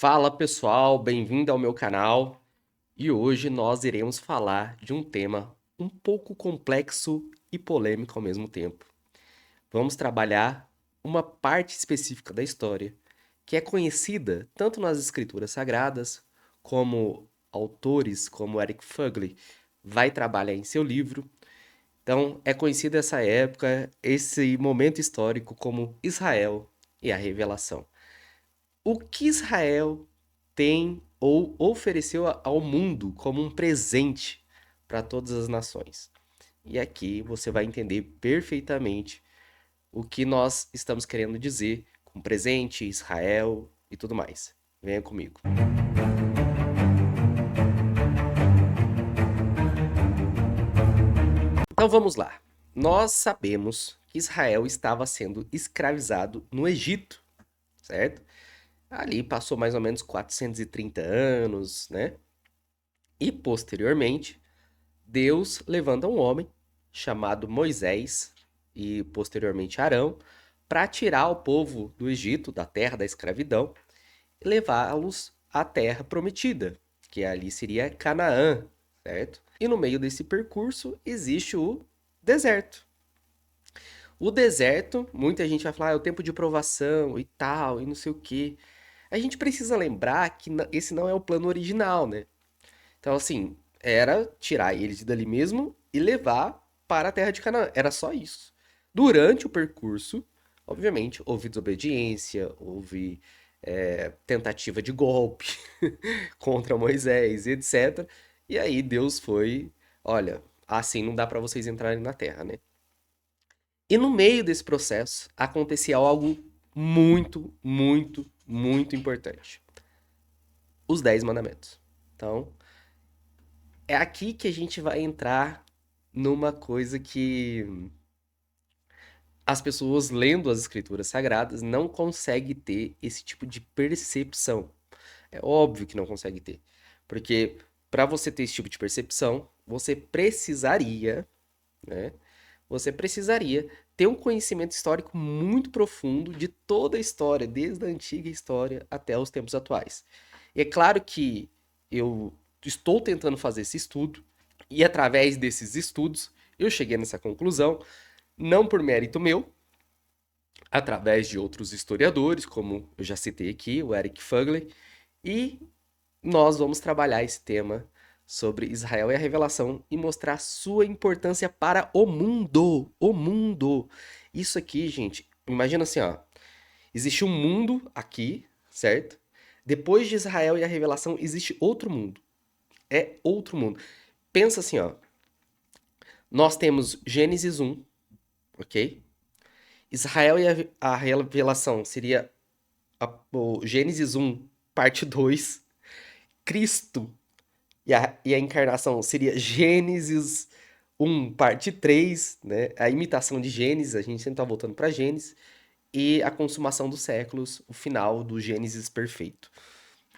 Fala pessoal, bem-vindo ao meu canal. E hoje nós iremos falar de um tema um pouco complexo e polêmico ao mesmo tempo. Vamos trabalhar uma parte específica da história que é conhecida tanto nas escrituras sagradas como autores como Eric Fugly vai trabalhar em seu livro. Então, é conhecida essa época, esse momento histórico como Israel e a Revelação. O que Israel tem ou ofereceu ao mundo como um presente para todas as nações? E aqui você vai entender perfeitamente o que nós estamos querendo dizer com presente, Israel e tudo mais. Venha comigo. Então vamos lá. Nós sabemos que Israel estava sendo escravizado no Egito, certo? Ali passou mais ou menos 430 anos, né? E posteriormente, Deus levanta um homem chamado Moisés e posteriormente Arão para tirar o povo do Egito, da terra da escravidão, e levá-los à terra prometida, que ali seria Canaã, certo? E no meio desse percurso existe o deserto. O deserto, muita gente vai falar, é o tempo de provação e tal, e não sei o quê. A gente precisa lembrar que esse não é o plano original, né? Então, assim, era tirar eles dali mesmo e levar para a terra de Canaã. Era só isso. Durante o percurso, obviamente, houve desobediência, houve tentativa de golpe contra Moisés, etc. E aí Deus foi, olha, assim não dá para vocês entrarem na terra, né? E no meio desse processo acontecia algo muito, muito, muito importante. Os 10 mandamentos. Então, é aqui que a gente vai entrar numa coisa que as pessoas lendo as escrituras sagradas não conseguem ter esse tipo de percepção. É óbvio que não consegue ter. Porque para você ter esse tipo de percepção, você precisaria, né? Você precisaria ter um conhecimento histórico muito profundo de toda a história, desde a antiga história até os tempos atuais. E é claro que eu estou tentando fazer esse estudo, e através desses estudos eu cheguei nessa conclusão, não por mérito meu, através de outros historiadores, como eu já citei aqui, o Eric Fugly, e nós vamos trabalhar esse tema sobre Israel e a revelação e mostrar sua importância para o mundo. O mundo. Isso aqui, gente, imagina assim, ó. Existe um mundo aqui, certo? Depois de Israel e a revelação, existe outro mundo. É outro mundo. Pensa assim, ó. Nós temos Gênesis 1, ok? Israel e a revelação seria o Gênesis 1, parte 2. Cristo e a encarnação seria Gênesis 1, parte 3, né? A imitação de Gênesis, a gente sempre tá voltando para Gênesis. E a consumação dos séculos, o final do Gênesis perfeito.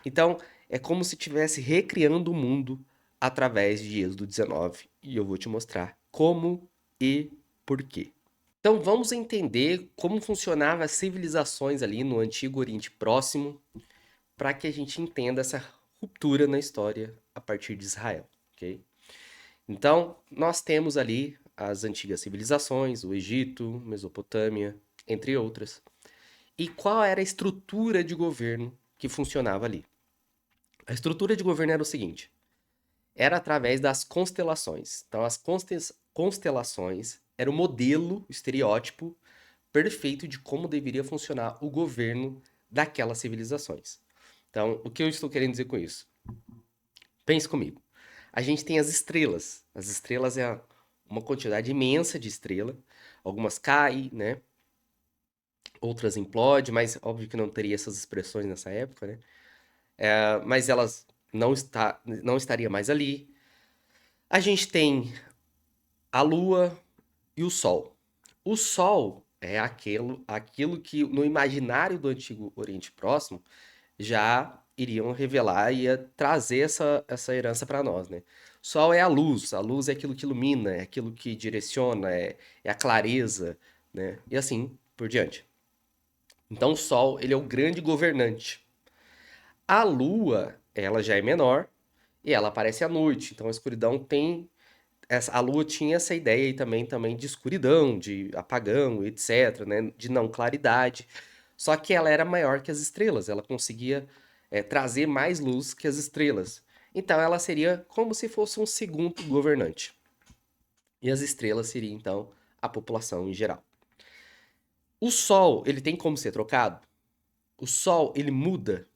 Então, é como se estivesse recriando o mundo através de Êxodo 19. E eu vou te mostrar como e por quê. Então, vamos entender como funcionavam as civilizações ali no Antigo Oriente Próximo, para que a gente entenda essa ruptura na história a partir de Israel, ok? Então, nós temos ali as antigas civilizações, o Egito, Mesopotâmia, entre outras. E qual era a estrutura de governo que funcionava ali? A estrutura de governo era o seguinte: era através das constelações. Então, as constelações era o modelo, o estereótipo perfeito de como deveria funcionar o governo daquelas civilizações. Então, o que eu estou querendo dizer com isso? Pense comigo. A gente tem as estrelas. As estrelas é uma quantidade imensa de estrela. Algumas caem, né? Outras implodem, mas óbvio que não teria essas expressões nessa época, né? Mas elas não estaria mais ali. A gente tem a Lua e o Sol. O Sol é aquilo que no imaginário do Antigo Oriente Próximo já iriam revelar e ia trazer essa herança para nós, né? Sol é a luz é aquilo que ilumina, é aquilo que direciona, é a clareza, né? E assim por diante. Então o Sol, ele é o grande governante. A lua, ela já é menor e ela aparece à noite. Então a escuridão tem a lua tinha essa ideia aí também de escuridão, de apagão, etc, né, de não claridade. Só que ela era maior que as estrelas, ela conseguia trazer mais luz que as estrelas. Então ela seria como se fosse um segundo governante. E as estrelas seriam então a população em geral. O Sol, ele tem como ser trocado? O Sol, ele muda?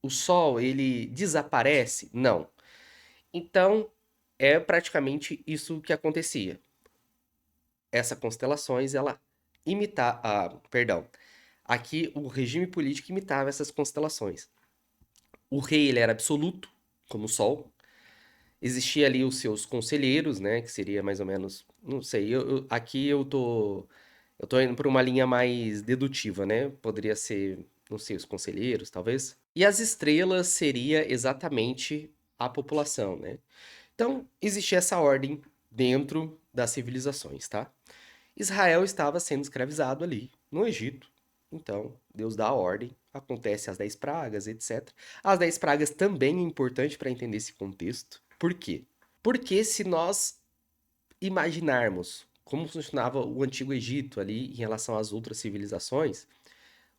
O Sol, ele desaparece? Não. Então, é praticamente isso que acontecia. Essas constelações, ela perdão. Aqui o regime político imitava essas constelações. O rei, ele era absoluto, como o Sol. Existia ali os seus conselheiros, né, que seria mais ou menos, não sei, aqui eu tô indo por uma linha mais dedutiva, né? Poderia ser, não sei, os conselheiros, talvez. E as estrelas seria exatamente a população, né? Então, existia essa ordem dentro das civilizações, tá? Israel estava sendo escravizado ali, no Egito. Então, Deus dá a ordem, acontece as 10 pragas, etc. As 10 pragas também é importante para entender esse contexto. Por quê? Porque se nós imaginarmos como funcionava o Antigo Egito ali em relação às outras civilizações,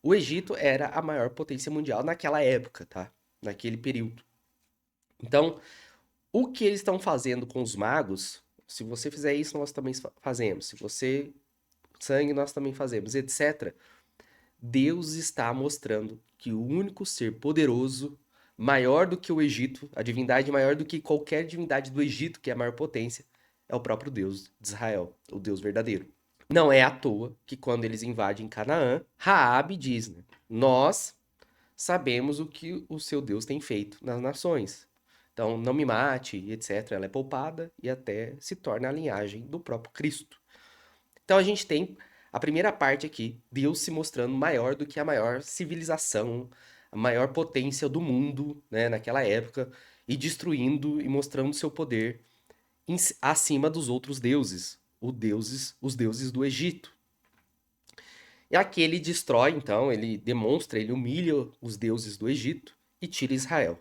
o Egito era a maior potência mundial naquela época, tá? Naquele período. Então, o que eles estão fazendo com os magos, se você fizer isso, nós também fazemos. Se você sangue, nós também fazemos, etc. Deus está mostrando que o único ser poderoso, maior do que o Egito, a divindade maior do que qualquer divindade do Egito, que é a maior potência, é o próprio Deus de Israel, o Deus verdadeiro. Não é à toa que quando eles invadem Canaã, Raabe diz, né, nós sabemos o que o seu Deus tem feito nas nações. Então, não me mate, etc. Ela é poupada e até se torna a linhagem do próprio Cristo. Então, a gente tem a primeira parte aqui, Deus se mostrando maior do que a maior civilização, a maior potência do mundo, né, naquela época, e destruindo e mostrando seu poder acima dos outros deuses, os deuses do Egito. E aqui ele destrói, então, ele demonstra, ele humilha os deuses do Egito e tira Israel.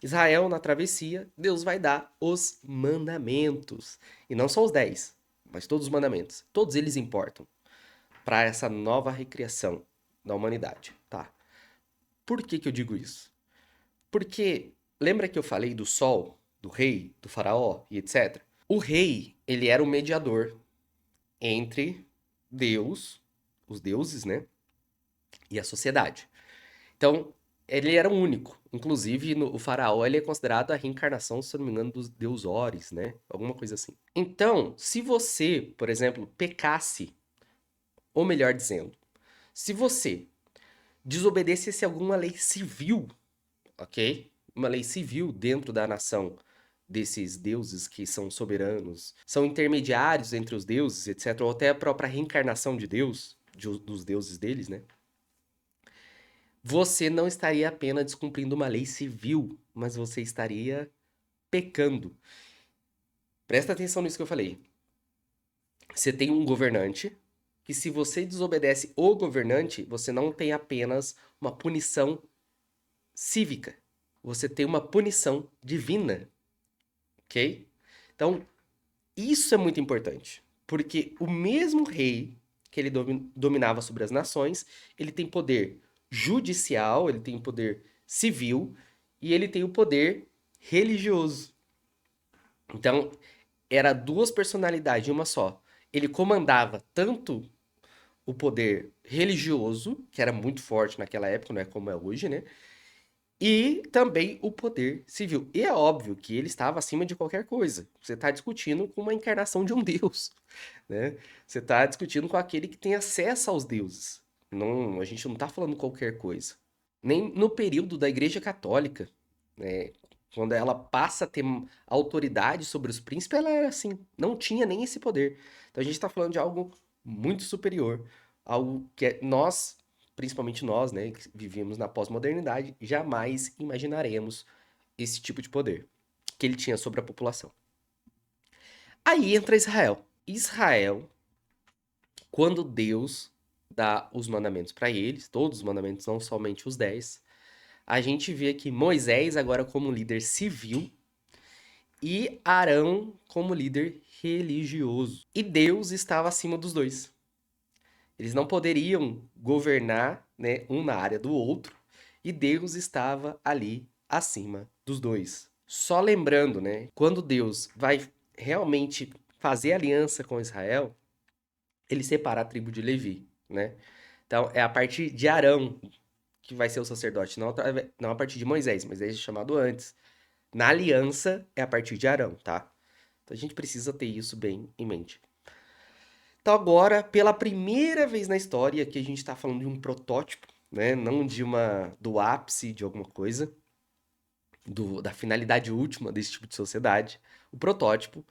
Israel, na travessia, Deus vai dar os mandamentos. E não só os 10, mas todos os mandamentos. Todos eles importam para essa nova recriação da humanidade, tá? Por que que eu digo isso? Porque lembra que eu falei do sol, do rei, do faraó e etc? O rei, ele era o mediador entre Deus, os deuses, né, e a sociedade. Então, ele era o único. Inclusive, o faraó ele é considerado a reencarnação, se eu não me engano, dos deus Horus, né? Alguma coisa assim. Então, se você, por exemplo, pecasse, ou melhor dizendo, se você desobedecesse a alguma lei civil, ok? Uma lei civil dentro da nação desses deuses que são soberanos, são intermediários entre os deuses, etc., ou até a própria reencarnação de Deus, dos deuses deles, né? Você não estaria apenas descumprindo uma lei civil, mas você estaria pecando. Presta atenção nisso que eu falei. Você tem um governante que, se você desobedece o governante, você não tem apenas uma punição cívica, você tem uma punição divina, ok? Então, isso é muito importante, porque o mesmo rei que ele dominava sobre as nações, ele tem poder judicial, ele tem poder civil e ele tem o poder religioso. Então, era duas personalidades em uma só. Ele comandava tanto o poder religioso, que era muito forte naquela época, não é como é hoje, né? E também o poder civil. E é óbvio que ele estava acima de qualquer coisa. Você está discutindo com uma encarnação de um deus, né? Você está discutindo com aquele que tem acesso aos deuses. Não, a gente não está falando qualquer coisa. Nem no período da Igreja Católica, né? Quando ela passa a ter autoridade sobre os príncipes, ela era assim, não tinha nem esse poder. Então a gente está falando de algo muito superior, algo que nós, principalmente nós, né, que vivíamos na pós-modernidade, jamais imaginaremos esse tipo de poder que ele tinha sobre a população. Aí entra Israel. Israel, quando Deus dá os mandamentos para eles, todos os mandamentos, não somente os 10, a gente vê aqui Moisés agora como líder civil e Arão como líder religioso. E Deus estava acima dos dois. Eles não poderiam governar, né, um na área do outro, e Deus estava ali acima dos dois. Só lembrando, né, quando Deus vai realmente fazer aliança com Israel, ele separa a tribo de Levi, né? Então é a partir de Arão que vai ser o sacerdote, não a partir de Moisés. Moisés é chamado antes. Na aliança é a partir de Arão, tá? Então a gente precisa ter isso bem em mente. Então agora, pela primeira vez na história, que a gente está falando de um protótipo, né? Não do ápice de alguma coisa, da finalidade última desse tipo de sociedade, o protótipo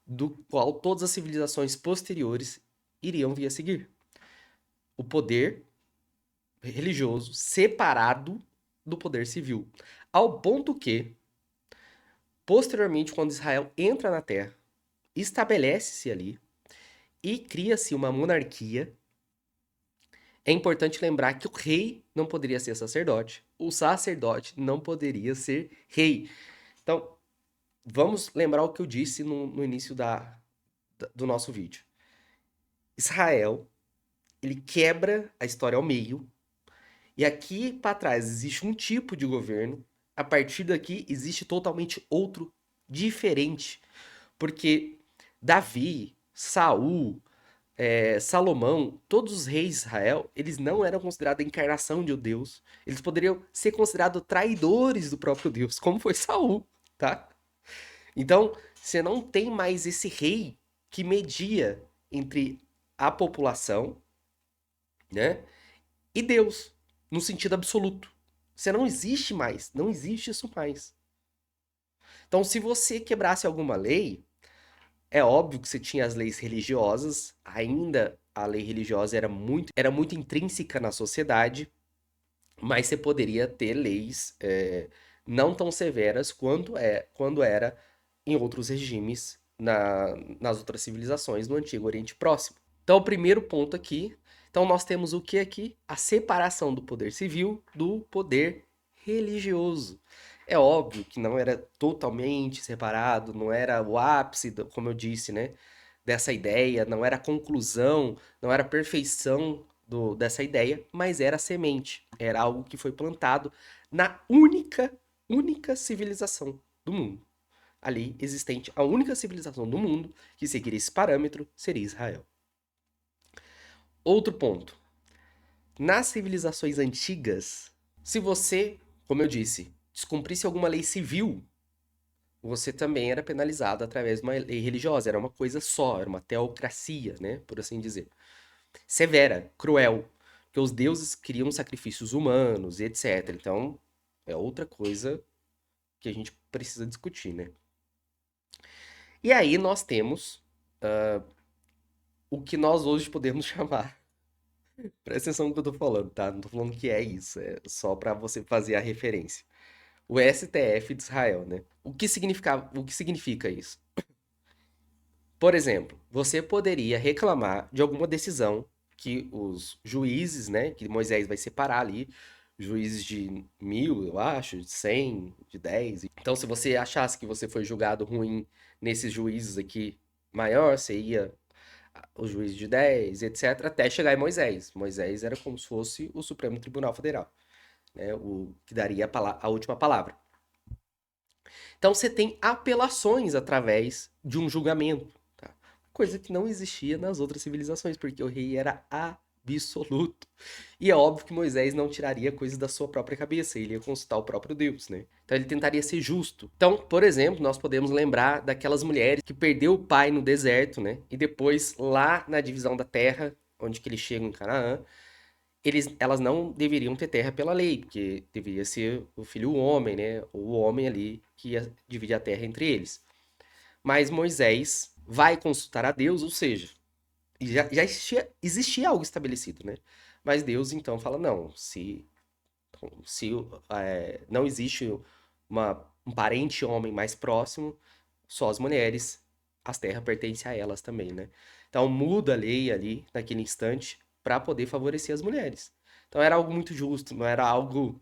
do qual todas as civilizações posteriores iriam vir a seguir. O poder religioso separado do poder civil. Ao ponto que, posteriormente, quando Israel entra na terra, estabelece-se ali e cria-se uma monarquia. É importante lembrar que o rei não poderia ser sacerdote, o sacerdote não poderia ser rei. Então, vamos lembrar o que eu disse no início do nosso vídeo. Israel, ele quebra a história ao meio, e aqui para trás existe um tipo de governo, a partir daqui existe totalmente outro, diferente. Porque Davi, Saul, Salomão, todos os reis de Israel, eles não eram considerados a encarnação de um Deus. Eles poderiam ser considerados traidores do próprio Deus, como foi Saul, tá? Então, você não tem mais esse rei que media entre a população, né, e Deus, no sentido absoluto. Você não existe mais, não existe isso mais. Então, se você quebrasse alguma lei, é óbvio que você tinha as leis religiosas, ainda a lei religiosa era muito intrínseca na sociedade, mas você poderia ter leis não tão severas quando era em outros regimes nas outras civilizações no Antigo Oriente Próximo. Então, o primeiro ponto aqui. Então, nós temos o que aqui? A separação do poder civil do poder religioso. É óbvio que não era totalmente separado, não era o ápice, como eu disse, né? Dessa ideia, não era a conclusão, não era a perfeição dessa ideia, mas era a semente. Era algo que foi plantado na única civilização do mundo. Ali existente, a única civilização do mundo que seguiria esse parâmetro seria Israel. Outro ponto. Nas civilizações antigas, se você, como eu disse, descumprisse alguma lei civil, você também era penalizado através de uma lei religiosa. Era uma coisa só, era uma teocracia, né? Por assim dizer. Severa, cruel, porque os deuses queriam sacrifícios humanos e etc. Então, é outra coisa que a gente precisa discutir, né? E aí nós temos o que nós hoje podemos chamar. Presta atenção no que eu tô falando, tá? Não tô falando que é isso, é só para você fazer a referência. O STF de Israel, né? O que significa isso? Por exemplo, você poderia reclamar de alguma decisão que os juízes, né, que Moisés vai separar ali, juízes de 1000, eu acho, de 100, de 10. Então, se você achasse que você foi julgado ruim nesses juízes aqui maior, você ia o juiz de 10, etc., até chegar em Moisés. Moisés era como se fosse o Supremo Tribunal Federal, né, o que daria a última palavra. Então você tem apelações através de um julgamento, tá? Coisa que não existia nas outras civilizações, porque o rei era absoluto. E é óbvio que Moisés não tiraria coisas da sua própria cabeça, ele ia consultar o próprio Deus, né? Então ele tentaria ser justo. Então, por exemplo, nós podemos lembrar daquelas mulheres que perdeu o pai no deserto, né? E depois lá na divisão da terra, onde que eles chegam em Canaã, elas não deveriam ter terra pela lei, porque deveria ser o filho homem, né? O homem ali que ia dividir a terra entre eles. Mas Moisés vai consultar a Deus, ou seja, já existia algo estabelecido, né? Mas Deus então fala: não, se não existe um parente homem mais próximo, só as mulheres, as terras pertencem a elas também, né? Então muda a lei ali, naquele instante, para poder favorecer as mulheres. Então era algo muito justo, não era algo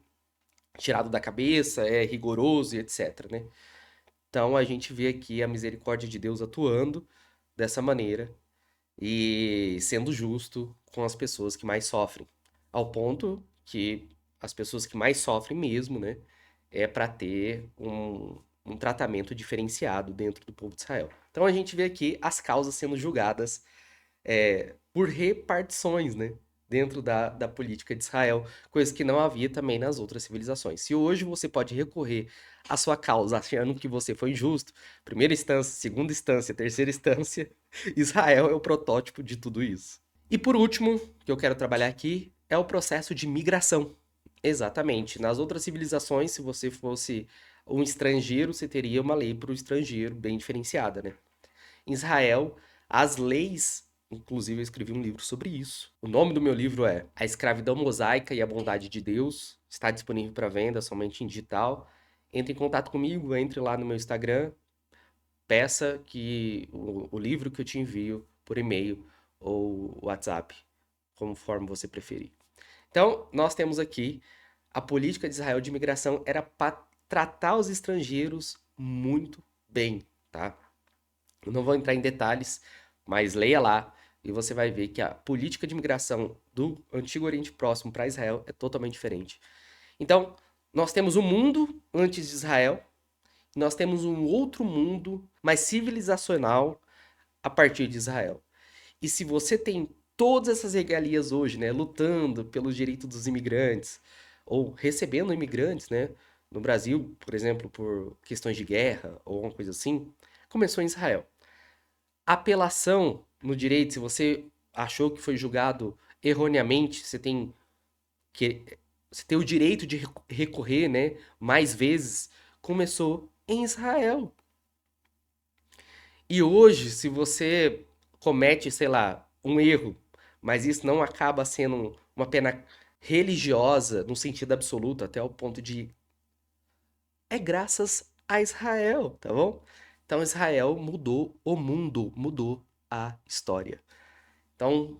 tirado da cabeça, é rigoroso e etc, né? Então a gente vê aqui a misericórdia de Deus atuando dessa maneira e sendo justo com as pessoas que mais sofrem, ao ponto que as pessoas que mais sofrem mesmo, né, é para ter um tratamento diferenciado dentro do povo de Israel. Então a gente vê aqui as causas sendo julgadas por repartições, né? Dentro da política de Israel, coisa que não havia também nas outras civilizações. Se hoje você pode recorrer à sua causa achando que você foi injusto, primeira instância, segunda instância, terceira instância, Israel é o protótipo de tudo isso. E por último, que eu quero trabalhar aqui, é o processo de migração. Exatamente. Nas outras civilizações, se você fosse um estrangeiro, você teria uma lei para o estrangeiro bem diferenciada, né? Em Israel, as leis, inclusive eu escrevi um livro sobre isso. O nome do meu livro é A Escravidão Mosaica e a Bondade de Deus. Está disponível para venda somente em digital. Entre em contato comigo, entre lá no meu Instagram, peça que o livro que eu te envio por e-mail ou WhatsApp, conforme você preferir. Então, nós temos aqui a política de Israel de imigração era para tratar os estrangeiros muito bem, tá? Eu não vou entrar em detalhes, mas leia lá e você vai ver que a política de imigração do Antigo Oriente Próximo para Israel é totalmente diferente. Então, nós temos um mundo antes de Israel, nós temos um outro mundo mais civilizacional a partir de Israel. E se você tem todas essas regalias hoje, né, lutando pelos direitos dos imigrantes ou recebendo imigrantes, né, no Brasil, por exemplo, por questões de guerra ou alguma coisa assim, começou em Israel. Apelação no direito, se você achou que foi julgado erroneamente, que você tem o direito de recorrer, né, mais vezes, começou em Israel. E hoje, se você comete, sei lá, um erro, mas isso não acaba sendo uma pena religiosa no sentido absoluto, até o ponto de é graças a Israel, tá bom? Então Israel mudou o mundo, mudou a história. Então,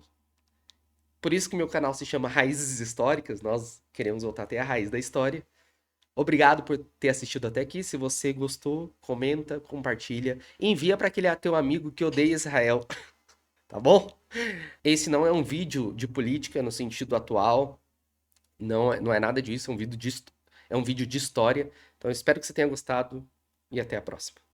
por isso que meu canal se chama Raízes Históricas, nós queremos voltar até a raiz da história. Obrigado por ter assistido até aqui. Se você gostou, comenta, compartilha, envia para aquele teu amigo que odeia Israel, tá bom? Esse não é um vídeo de política no sentido atual, não é nada disso, é um vídeo de história. Então eu espero que você tenha gostado e até a próxima.